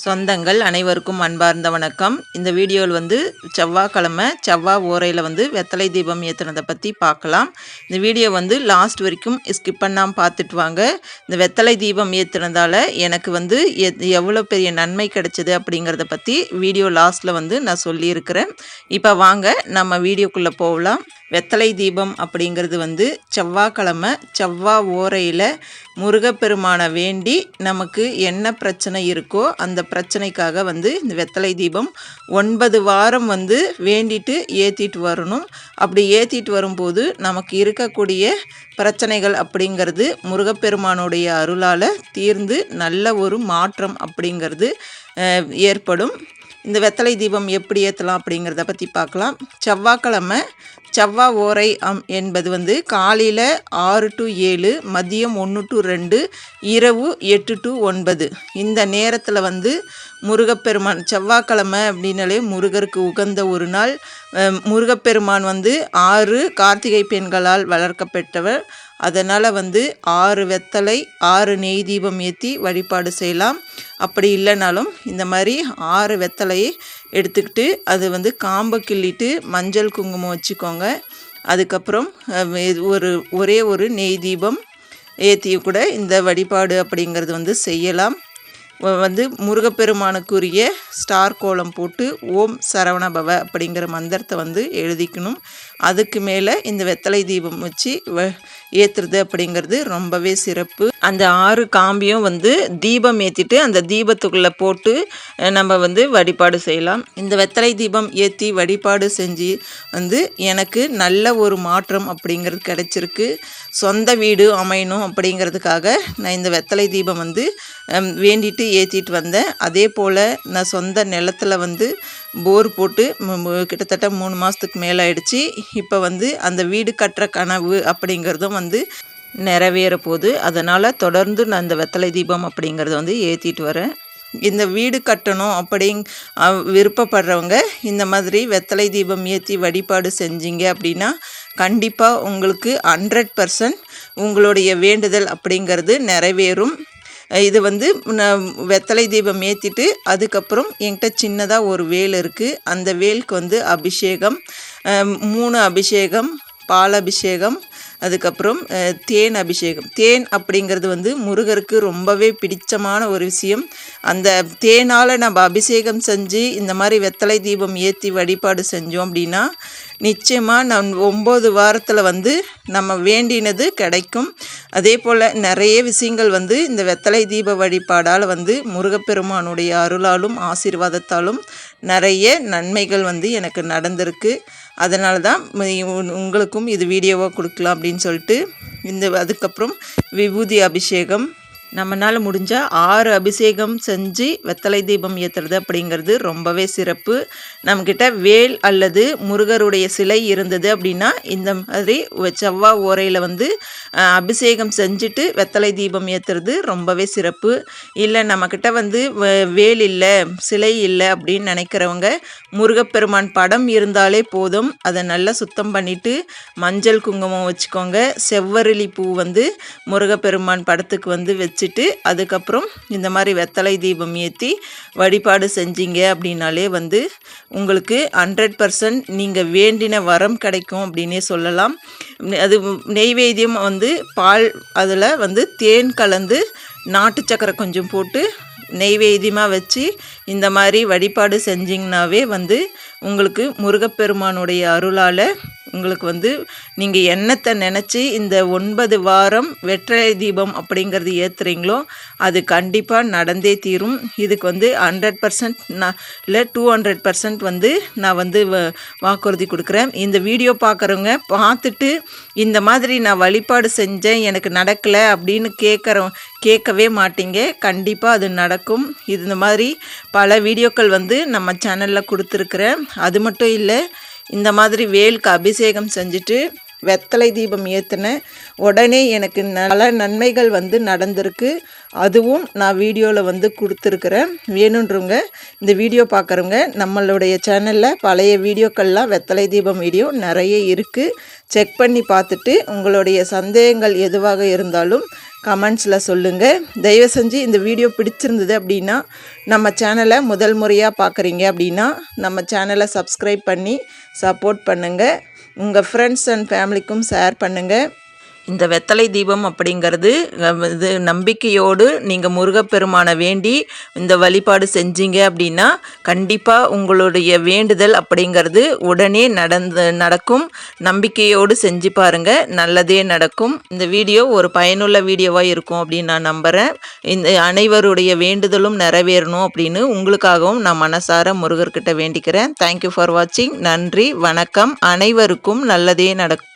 சொந்தங்கள் அனைவருக்கும் அன்பார்ந்த வணக்கம். இந்த வீடியோவில் செவ்வாய்க்கிழமை செவ்வாய் ஓரையில் வெத்தலை தீபம் ஏற்றுனதை பற்றி பார்க்கலாம். இந்த வீடியோ லாஸ்ட் வரைக்கும் ஸ்கிப் பண்ணாமல் பார்த்துட்டு வாங்க. இந்த வெத்தலை தீபம் ஏற்றுனதால் எனக்கு எவ்வளோ பெரிய நன்மை கிடைச்சிது அப்படிங்கிறத பற்றி வீடியோ லாஸ்ட்டில் நான் சொல்லியிருக்கிறேன். இப்போ வாங்க நம்ம வீடியோக்குள்ளே போகலாம். வெத்தலை தீபம் அப்படிங்கிறது செவ்வாய்க்கிழமை செவ்வாய் ஓரையில் முருகப்பெருமானை வேண்டி நமக்கு என்ன பிரச்சனை இருக்கோ அந்த பிரச்சனைக்காக இந்த வெத்தலை தீபம் 9 வாரம் வேண்டிட்டு ஏற்றிட்டு வரணும். அப்படி ஏற்றிட்டு வரும்போது நமக்கு இருக்கக்கூடிய பிரச்சனைகள் அப்படிங்கிறது முருகப்பெருமானுடைய அருளால் தீர்ந்து நல்ல ஒரு மாற்றம் அப்படிங்கிறது ஏற்படும். இந்த வெத்தலை தீபம் எப்படி ஏற்றலாம் அப்படிங்கிறத பற்றி பார்க்கலாம். செவ்வாய்க்கிழமை செவ்வாய் ஓரை என்பது காலையில் 6 to 7, மதியம் 1 to 2, இரவு 8 to 9 இந்த நேரத்தில் முருகப்பெருமான் செவ்வாய்க்கிழமை அப்படின்னாலே முருகருக்கு உகந்த ஒரு நாள். முருகப்பெருமான் 6 கார்த்திகை பெண்களால் வளர்க்கப்பட்டவர். அதனால் 6 வெத்தலை 6 நெய் தீபம் ஏற்றி வழிபாடு செய்யலாம். அப்படி இல்லைனாலும் இந்த மாதிரி 6 வெத்தலையை எடுத்துக்கிட்டு அது காம்பை கிள்ளிட்டு மஞ்சள் குங்குமம் வச்சுக்கோங்க. அதுக்கப்புறம் ஒரே ஒரு நெய் தீபம் ஏற்றி கூட இந்த வழிபாடு அப்படிங்கிறது செய்யலாம். முருகப்பெருமானுக்குரிய ஸ்டார் கோலம் போட்டு ஓம் சரவணபவ அப்படிங்கிற மந்திரத்தை எழுதிக்கணும். அதுக்கு மேலே இந்த வெத்தலை தீபம் வச்சு ஏற்றுறது அப்படிங்கிறது ரொம்பவே சிறப்பு. அந்த 6 காம்பியும் தீபம் ஏற்றிட்டு அந்த தீபத்துக்குள்ளே போட்டு நம்ம வழிபாடு செய்யலாம். இந்த வெத்தலை தீபம் ஏற்றி வழிபாடு செஞ்சு எனக்கு நல்ல ஒரு மாற்றம் அப்படிங்கிறது கிடைச்சிருக்கு. சொந்த வீடு அமையணும் அப்படிங்கிறதுக்காக நான் இந்த வெத்தலை தீபம் வேண்டிட்டு ஏற்றிட்டு வந்தேன். அதே போல் நான் சொந்த நிலத்தில் போர் போட்டு கிட்டத்தட்ட 3 மாதத்துக்கு மேலே ஆயிடுச்சு. இப்போ அந்த வீடு கட்டுற கனவு அப்படிங்கிறதும் நிறைவேற போகுது. அதனால் தொடர்ந்து நான் இந்த வெத்தலை தீபம் அப்படிங்கிறத ஏற்றிட்டு வரேன். இந்த வீடு கட்டணும் விருப்பப்படுறவங்க இந்த மாதிரி வெத்தலை தீபம் ஏற்றி வழிபாடு செஞ்சீங்க அப்படின்னா கண்டிப்பாக உங்களுக்கு 100% உங்களுடைய வேண்டுதல் அப்படிங்கிறது நிறைவேறும். இது வெத்தலை தீபம் ஏற்றிட்டு அதுக்கப்புறம் என்கிட்ட சின்னதாக ஒரு வேல் இருக்குது. அந்த வேலுக்கு அபிஷேகம் 3 அபிஷேகம், பால் அபிஷேகம், அதுக்கப்புறம் தேன் அபிஷேகம். தேன் அப்படிங்கிறது முருகருக்கு ரொம்பவே பிடிச்சமான ஒரு விஷயம். அந்த தேனால் நம்ம அபிஷேகம் செஞ்சு இந்த மாதிரி வெத்தலை தீபம் ஏற்றி வழிபாடு செஞ்சோம் அப்படின்னா நிச்சயமாக 9 வாரத்தில் நம்ம வேண்டினது கிடைக்கும். அதே போல் நிறைய விஷயங்கள் இந்த வெத்தலை தீப வழிபாடால் முருகப்பெருமானுடைய அருளாலும் ஆசீர்வாதத்தாலும் நிறைய நன்மைகள் எனக்கு நடந்திருக்கு. அதனால தான் உங்களுக்கும் இது வீடியோவாக கொடுக்கலாம் அப்படின்னு சொல்லிட்டு அதுக்கப்புறம் விபூதி அபிஷேகம் நம்மளால் முடிஞ்சால் 6 அபிஷேகம் செஞ்சு வெத்தலை தீபம் ஏற்றுறது அப்படிங்கிறது ரொம்பவே சிறப்பு. நம்மக்கிட்ட வேல் அல்லது முருகருடைய சிலை இருந்தது அப்படின்னா இந்த மாதிரி செவ்வாய் ஓரையில் அபிஷேகம் செஞ்சுட்டு வெத்தலை தீபம் ஏற்றுறது ரொம்பவே சிறப்பு. இல்லை நம்மக்கிட்ட வேல் இல்லை, சிலை இல்லை அப்படின்னு நினைக்கிறவங்க முருகப்பெருமான் படம் இருந்தாலே போதும். அதை நல்லா சுத்தம் பண்ணிவிட்டு மஞ்சள் குங்குமம் வச்சுக்கோங்க. செவ்வரளி பூ முருகப்பெருமான் படத்துக்கு வச்சுட்டு அதுக்கப்புறம் இந்த மாதிரி வெத்தலை தீபம் ஏற்றி வழிபாடு செஞ்சீங்க அப்படின்னாலே உங்களுக்கு 100% நீங்கள் வேண்டின வரம் கிடைக்கும் அப்படின்னே சொல்லலாம். அது நெய்வேத்தியம் பால் அதில் தேன் கலந்து நாட்டு சக்கரை கொஞ்சம் போட்டு நெய்வேத்தியமாக வச்சு இந்த மாதிரி வழிபாடு செஞ்சிங்கனாவே உங்களுக்கு முருகப்பெருமானுடைய அருளால் உங்களுக்கு நீங்கள் என்னத்தை நினச்சி இந்த 9 வாரம் வெத்தலை தீபம் அப்படிங்கிறது ஏற்றுறீங்களோ அது கண்டிப்பாக நடந்தே தீரும். இதுக்கு 100% இல்லை 200% நான் வாக்குறுதி கொடுக்குறேன். இந்த வீடியோ பார்க்குறவங்க பார்த்துட்டு இந்த மாதிரி நான் வழிபாடு செஞ்சேன் எனக்கு நடக்கலை அப்படின்னு கேட்கவே மாட்டீங்க. கண்டிப்பாக அது நடக்கும். இந்த மாதிரி பல வீடியோக்கள் நம்ம சேனலில் கொடுத்துருக்குறேன். அது மட்டும் இல்லை, இந்த மாதிரி வேலுக்கு அபிஷேகம் செஞ்சுட்டு வெத்தலை தீபம் ஏற்றினேன். உடனே எனக்கு பல நன்மைகள் வந்து நடந்திருக்கு. அதுவும் நான் வீடியோவில் வந்து கொடுத்துருக்குறேன். வேணுன்றவங்க இந்த வீடியோ பார்க்குறவங்க நம்மளுடைய சேனலில் பழைய வீடியோக்கள்லாம் வெத்தலை தீபம் வீடியோ நிறைய இருக்குது. செக் பண்ணி பார்த்துட்டு உங்களுடைய சந்தேகங்கள் எதுவாக இருந்தாலும் கமெண்ட்ஸில் சொல்லுங்கள். தயவு செஞ்சு இந்த வீடியோ பிடிச்சிருந்தது அப்படின்னா நம்ம சேனலை முதல் முறையாக பார்க்குறீங்க அப்படின்னா நம்ம சேனலை சப்ஸ்கிரைப் பண்ணி சப்போர்ட் பண்ணுங்கள். உங்கள் ஃப்ரெண்ட்ஸ் அண்ட் ஃபேமிலிக்கும் ஷேர் பண்ணுங்கள். இந்த வெத்தலை தீபம் அப்படிங்கிறது இது நம்பிக்கையோடு நீங்கள் முருகப்பெருமானை வேண்டி இந்த வழிபாடு செஞ்சீங்க அப்படின்னா கண்டிப்பாக உங்களுடைய வேண்டுதல் அப்படிங்கிறது உடனே நடக்கும். நம்பிக்கையோடு செஞ்சு பாருங்கள், நல்லதே நடக்கும். இந்த வீடியோ ஒரு பயனுள்ள வீடியோவாக இருக்கும் அப்படின்னு நான் நம்புகிறேன். இந்த அனைவருடைய வேண்டுதலும் நிறைவேறணும் அப்படின்னு உங்களுக்காகவும் நான் மனசார முருகர்கிட்ட வேண்டிக்கிறேன். தேங்க்யூ ஃபார் வாட்சிங். நன்றி, வணக்கம். அனைவருக்கும் நல்லதே நடக்கும்.